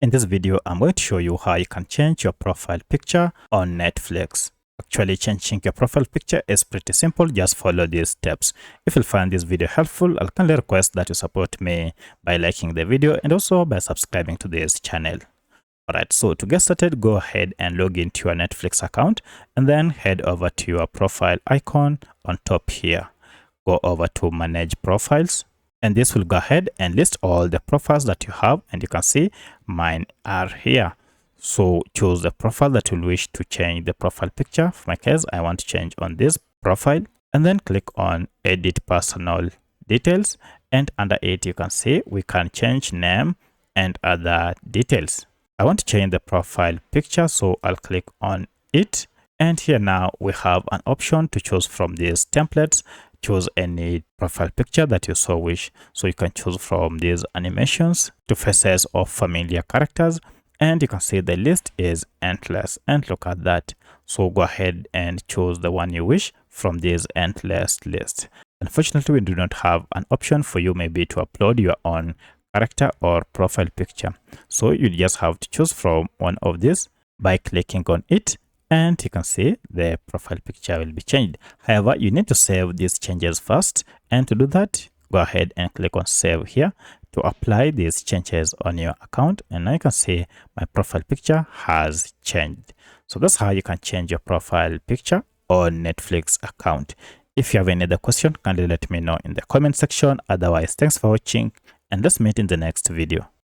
In this video, I'm going to show you how you can change your profile picture on Netflix. Actually, changing your profile picture is pretty simple. Just follow these steps. If you find this video helpful, I'll kindly request that you support me by liking the video and also by subscribing to this channel. Alright, so to get started, go ahead and log into your Netflix account and then head over to your profile icon on top here. Go over to manage profiles. And this will go ahead and list all the profiles that you have, and you can see mine are here. So choose the profile that you wish to change the profile picture. For my case, I want to change on this profile, and then click on edit personal details, and under it you can see we can change name and other details. I want to change the profile picture, so I'll click on it, and here now we have an option to choose from these templates. Choose any profile picture that you so wish. So you can choose from these animations to faces of familiar characters, and you can see the list is endless, and look at that. So go ahead and choose the one you wish from this endless list. Unfortunately, we do not have an option for you maybe to upload your own character or profile picture. So you just have to choose from one of these by clicking on it, and you can see the profile picture will be changed. However, you need to save these changes first, and to do that, go ahead and click on save here to apply these changes on your account. And now you can see my profile picture has changed. So that's how you can change your profile picture on Netflix account. If you have any other question, kindly let me know in the comment section. Otherwise, thanks for watching, and let's meet in the next video.